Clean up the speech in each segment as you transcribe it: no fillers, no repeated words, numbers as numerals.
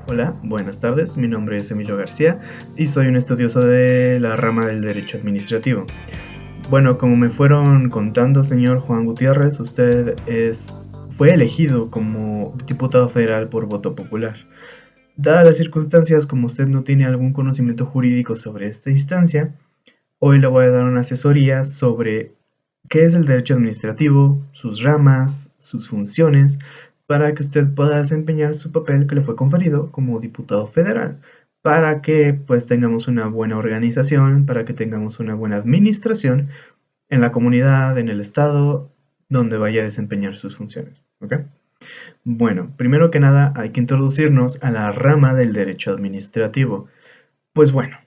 Hola, buenas tardes. Mi nombre es Emilio García y soy un estudioso de la rama del derecho administrativo. Bueno, como me fueron contando, señor Juan Gutiérrez, fue elegido como diputado federal por voto popular. Dadas las circunstancias, como usted no tiene algún conocimiento jurídico sobre esta instancia, hoy le voy a dar una asesoría sobre qué es el derecho administrativo, sus ramas, sus funciones, para que usted pueda desempeñar su papel que le fue conferido como diputado federal, para que pues tengamos una buena organización, para que tengamos una buena administración en la comunidad, en el estado, donde vaya a desempeñar sus funciones. ¿Ok? Bueno, primero que nada hay que introducirnos a la rama del derecho administrativo. Pues bueno,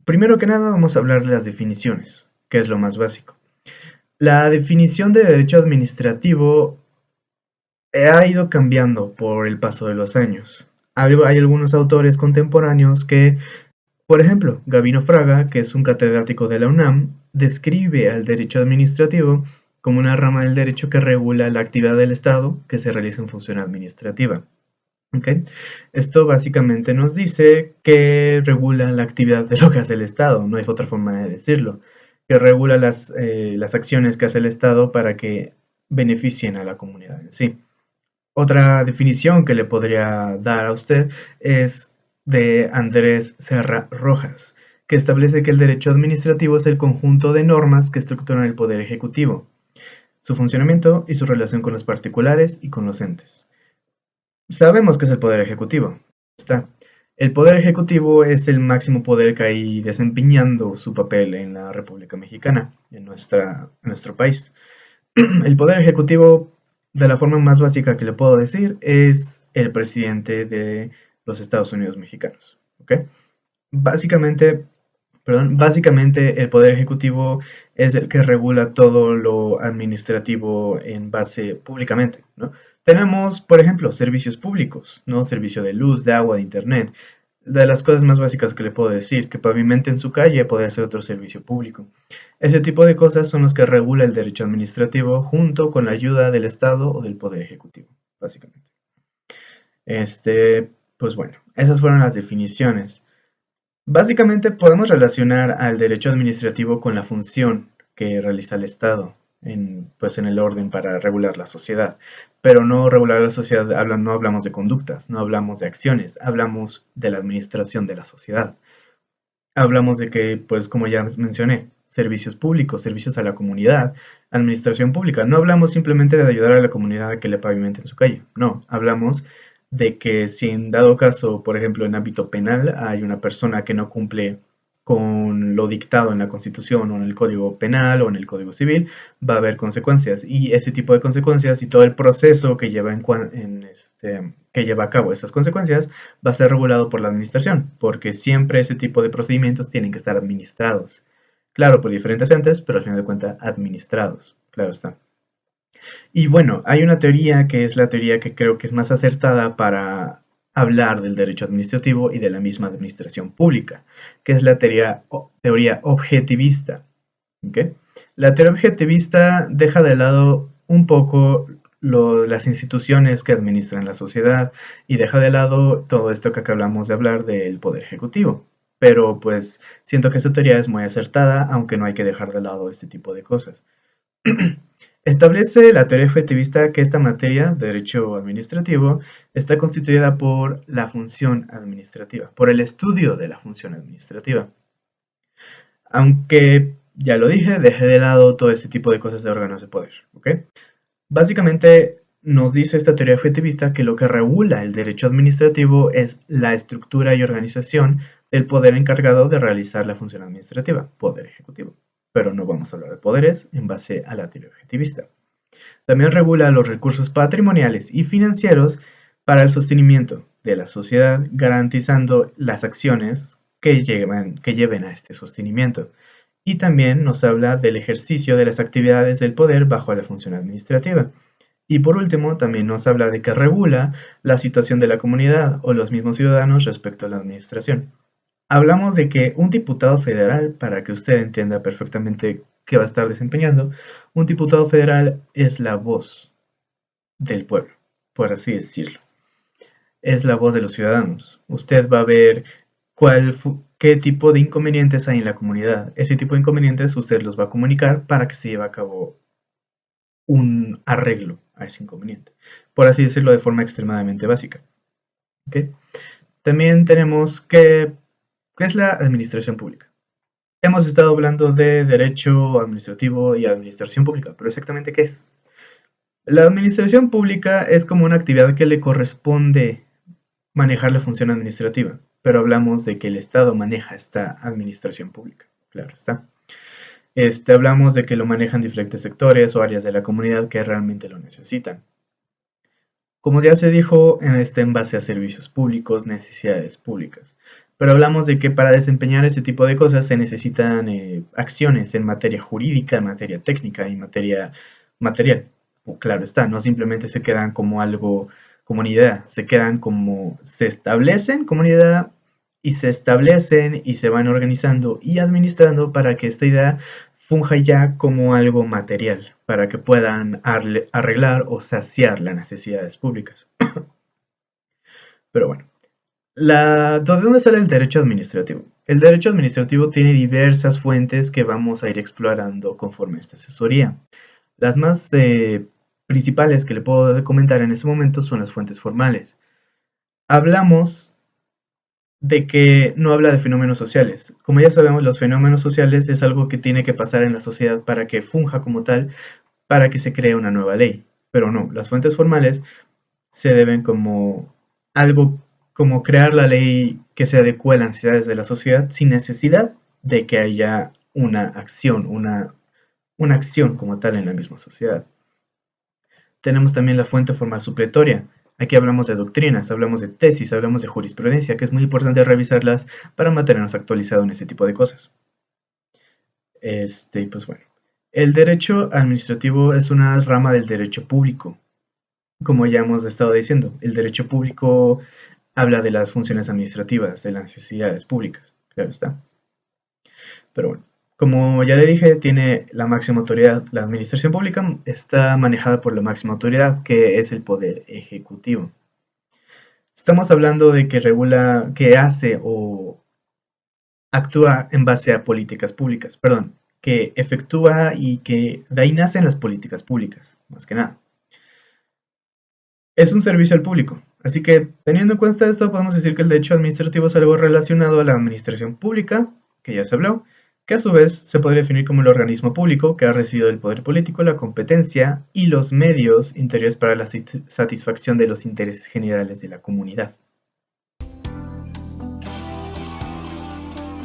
primero que nada vamos a hablar de las definiciones, que es lo más básico. La definición de derecho administrativo ha ido cambiando por el paso de los años. Hay algunos autores contemporáneos que, por ejemplo, Gabino Fraga, que es un catedrático de la UNAM, describe al derecho administrativo como una rama del derecho que regula la actividad del Estado que se realiza en función administrativa. ¿Ok? Esto básicamente nos dice que regula la actividad de lo que hace el Estado, no hay otra forma de decirlo, que regula las acciones que hace el Estado para que beneficien a la comunidad en sí. Otra definición que le podría dar a usted es de Andrés Serra Rojas, que establece que el derecho administrativo es el conjunto de normas que estructuran el poder ejecutivo, su funcionamiento y su relación con los particulares y con los entes. Sabemos que es el poder ejecutivo. Está. El poder ejecutivo es el máximo poder que hay desempeñando su papel en la República Mexicana, en nuestro país. El poder ejecutivo, de la forma más básica que le puedo decir, es el presidente de los Estados Unidos mexicanos. ¿Ok? Básicamente, básicamente el poder ejecutivo es el que regula todo lo administrativo en base públicamente, ¿no? Tenemos, por ejemplo, servicios públicos, ¿no? Servicio de luz, de agua, de internet. De las cosas más básicas que le puedo decir, que pavimenten su calle puede ser otro servicio público. Ese tipo de cosas son los que regula el derecho administrativo junto con la ayuda del Estado o del Poder Ejecutivo, básicamente. Pues bueno, esas fueron las definiciones. Básicamente podemos relacionar al derecho administrativo con la función que realiza el Estado pues en el orden para regular la sociedad. Pero no regular la sociedad, no hablamos de conductas, no hablamos de acciones, hablamos de la administración de la sociedad. Hablamos de que, pues como ya mencioné, servicios públicos, servicios a la comunidad, administración pública. No hablamos simplemente de ayudar a la comunidad a que le pavimenten su calle. No, hablamos de que si en dado caso, por ejemplo, en ámbito penal, hay una persona que no cumple con lo dictado en la Constitución o en el Código Penal o en el Código Civil, va a haber consecuencias. Y ese tipo de consecuencias y todo el proceso que lleva, que lleva a cabo esas consecuencias va a ser regulado por la administración, porque siempre ese tipo de procedimientos tienen que estar administrados. Claro, por diferentes entes, pero al final de cuentas administrados. Claro está. Y bueno, hay una teoría que es la teoría que creo que es más acertada para hablar del derecho administrativo y de la misma administración pública, que es la teoría objetivista. ¿Okay? La teoría objetivista deja de lado un poco las instituciones que administran la sociedad y deja de lado todo esto que acabamos de hablar del poder ejecutivo. Pero pues siento que esa teoría es muy acertada, aunque no hay que dejar de lado este tipo de cosas. Establece la teoría objetivista que esta materia, derecho administrativo, está constituida por la función administrativa, por el estudio de la función administrativa. Aunque, ya lo dije, dejé de lado todo ese tipo de cosas de órganos de poder. ¿Ok? Básicamente nos dice esta teoría objetivista que lo que regula el derecho administrativo es la estructura y organización del poder encargado de realizar la función administrativa, poder ejecutivo. Pero no vamos a hablar de poderes en base a la teoría objetivista. También regula los recursos patrimoniales y financieros para el sostenimiento de la sociedad, garantizando las acciones que lleven a este sostenimiento. Y también nos habla del ejercicio de las actividades del poder bajo la función administrativa. Y por último, también nos habla de que regula la situación de la comunidad o los mismos ciudadanos respecto a la administración. Hablamos de que un diputado federal, para que usted entienda perfectamente qué va a estar desempeñando, un diputado federal es la voz del pueblo, por así decirlo. es la voz de los ciudadanos. Usted va a ver qué tipo de inconvenientes hay en la comunidad. Ese tipo de inconvenientes usted los va a comunicar para que se lleve a cabo un arreglo a ese inconveniente, por así decirlo de forma extremadamente básica. ¿Okay? También tenemos ¿qué es la administración pública? Hemos estado hablando de derecho administrativo y administración pública, pero exactamente ¿qué es? La administración pública es como una actividad que le corresponde manejar la función administrativa, pero hablamos de que el Estado maneja esta administración pública, claro está. Hablamos de que lo manejan diferentes sectores o áreas de la comunidad que realmente lo necesitan. Como ya se dijo, en base a servicios públicos, necesidades públicas. Pero hablamos de que para desempeñar ese tipo de cosas se necesitan acciones en materia jurídica, en materia técnica y en materia material. Claro está, no simplemente se quedan como algo, como una idea, se quedan como se establecen como una idea y se establecen y se van organizando y administrando para que esta idea funja ya como algo material, para que puedan arreglar o saciar las necesidades públicas. Pero bueno, ¿de dónde sale el derecho administrativo? El derecho administrativo tiene diversas fuentes que vamos a ir explorando conforme a esta asesoría. Las más principales que le puedo comentar en este momento son las fuentes formales. Hablamos de que no habla de fenómenos sociales. Como ya sabemos, los fenómenos sociales es algo que tiene que pasar en la sociedad para que funja como tal, para que se cree una nueva ley. Pero no, las fuentes formales se deben como algo como crear la ley que se adecue a las necesidades de la sociedad sin necesidad de que haya una acción como tal en la misma sociedad. Tenemos también la fuente formal supletoria. Aquí hablamos de doctrinas, hablamos de tesis, hablamos de jurisprudencia, que es muy importante revisarlas para mantenernos actualizados en ese tipo de cosas. Pues bueno. El derecho administrativo es una rama del derecho público. Como ya hemos estado diciendo, el derecho público habla de las funciones administrativas, de las necesidades públicas, claro está. Pero bueno, como ya le dije, tiene la máxima autoridad. La administración pública está manejada por la máxima autoridad, que es el poder ejecutivo. Estamos hablando de que regula, que hace o actúa en base a políticas públicas, perdón, que efectúa y que de ahí nacen las políticas públicas, más que nada. Es un servicio al público, así que teniendo en cuenta esto, podemos decir que el derecho administrativo es algo relacionado a la administración pública, que ya se habló, que a su vez se podría definir como el organismo público que ha recibido del poder político la competencia y los medios interiores para la satisfacción de los intereses generales de la comunidad.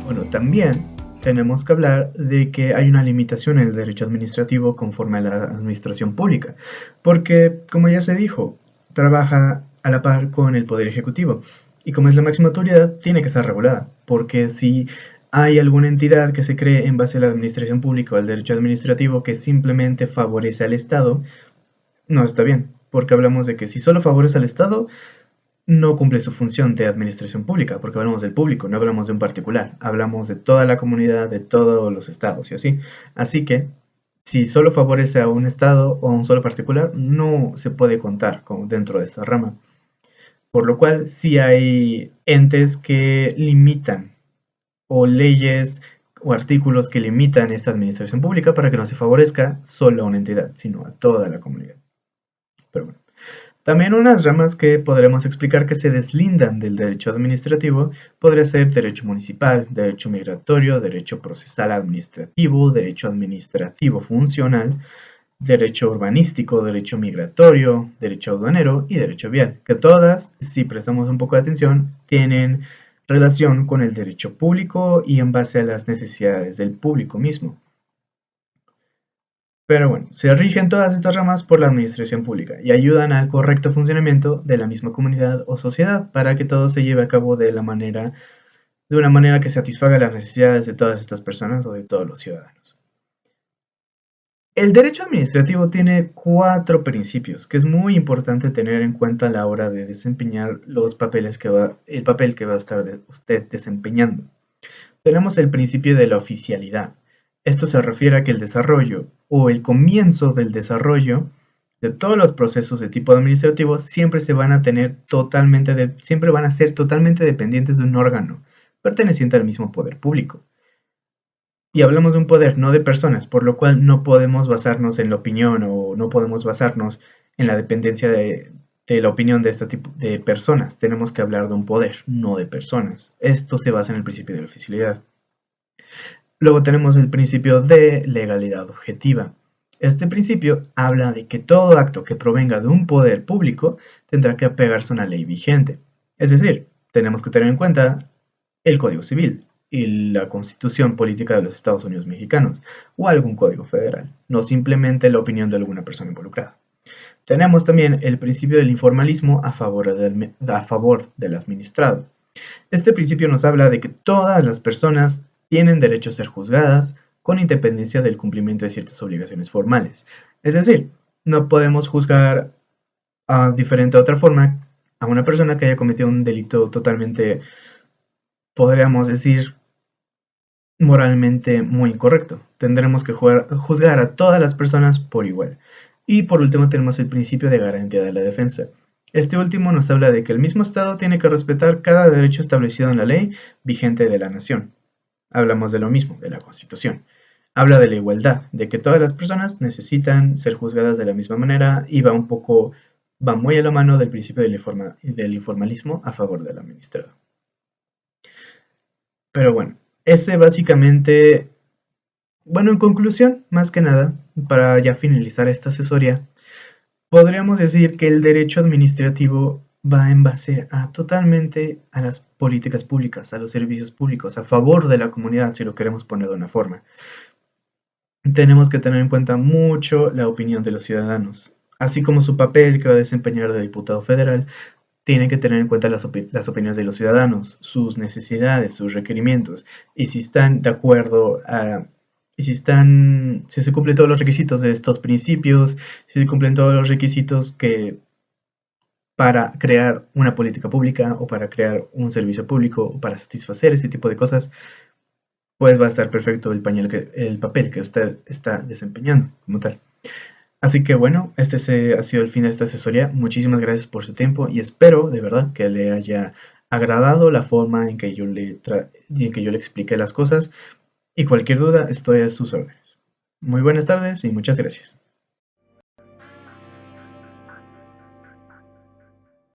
Bueno, también tenemos que hablar de que hay una limitación en el derecho administrativo conforme a la administración pública, porque, como ya se dijo, trabaja a la par con el poder ejecutivo, y como es la máxima autoridad, tiene que estar regulada, porque si hay alguna entidad que se cree en base a la administración pública o al derecho administrativo que simplemente favorece al Estado, no está bien, porque hablamos de que si solo favorece al Estado, no cumple su función de administración pública, porque hablamos del público, no hablamos de un particular, hablamos de toda la comunidad, de todos los estados y así. Así que, si solo favorece a un estado o a un solo particular, no se puede contar dentro de esa rama. Por lo cual, sí hay entes que limitan, o leyes o artículos que limitan esta administración pública para que no se favorezca solo a una entidad, sino a toda la comunidad. Pero bueno. También unas ramas que podremos explicar que se deslindan del derecho administrativo podría ser derecho municipal, derecho migratorio, derecho procesal administrativo, derecho administrativo funcional, derecho urbanístico, derecho migratorio, derecho aduanero y derecho vial, que todas, si prestamos un poco de atención, tienen relación con el derecho público y en base a las necesidades del público mismo. Pero bueno, se rigen todas estas ramas por la administración pública y ayudan al correcto funcionamiento de la misma comunidad o sociedad para que todo se lleve a cabo de una manera que satisfaga las necesidades de todas estas personas o de todos los ciudadanos. El derecho administrativo tiene 4 principios que es muy importante tener en cuenta a la hora de desempeñar el papel que va a estar usted desempeñando. Tenemos el principio de la oficialidad. Esto se refiere a que el desarrollo o el comienzo del desarrollo de todos los procesos de tipo administrativo siempre se van a tener siempre van a ser totalmente dependientes de un órgano perteneciente al mismo poder público. Y hablamos de un poder, no de personas, por lo cual no podemos basarnos en la opinión o no podemos basarnos en la dependencia de la opinión de este tipo de personas. Tenemos que hablar de un poder, no de personas. Esto se basa en el principio de la oficialidad. Luego tenemos el principio de legalidad objetiva. Este principio habla de que todo acto que provenga de un poder público tendrá que apegarse a una ley vigente. Es decir, tenemos que tener en cuenta el Código Civil y la Constitución Política de los Estados Unidos Mexicanos o algún código federal, no simplemente la opinión de alguna persona involucrada. Tenemos también el principio del informalismo a favor del administrado. Este principio nos habla de que todas las personas tienen derecho a ser juzgadas con independencia del cumplimiento de ciertas obligaciones formales. Es decir, no podemos juzgar diferente a otra forma a una persona que haya cometido un delito totalmente, podríamos decir, moralmente muy incorrecto. Tendremos que juzgar a todas las personas por igual. Y por último tenemos el principio de garantía de la defensa. Este último nos habla de que el mismo Estado tiene que respetar cada derecho establecido en la ley vigente de la nación. Hablamos de lo mismo, de la Constitución. Habla de la igualdad, de que todas las personas necesitan ser juzgadas de la misma manera y va muy a la mano del principio del informalismo a favor del administrado. Pero bueno, ese básicamente, bueno, en conclusión, más que nada, para ya finalizar esta asesoría, podríamos decir que el derecho administrativo va en base a totalmente a las políticas públicas, a los servicios públicos, a favor de la comunidad, si lo queremos poner de una forma. Tenemos que tener en cuenta mucho la opinión de los ciudadanos, así como su papel que va a desempeñar de diputado federal. Tienen que tener en cuenta las opiniones de los ciudadanos, sus necesidades, sus requerimientos, y si están de acuerdo si se cumplen todos los requisitos de estos principios, si se cumplen todos los requisitos que para crear una política pública o para crear un servicio público o para satisfacer ese tipo de cosas, pues va a estar perfecto el papel que usted está desempeñando como tal. Así que bueno, ha sido el fin de esta asesoría. Muchísimas gracias por su tiempo y espero de verdad que le haya agradado la forma en que en que yo le expliqué las cosas y cualquier duda estoy a sus órdenes. Muy buenas tardes y muchas gracias.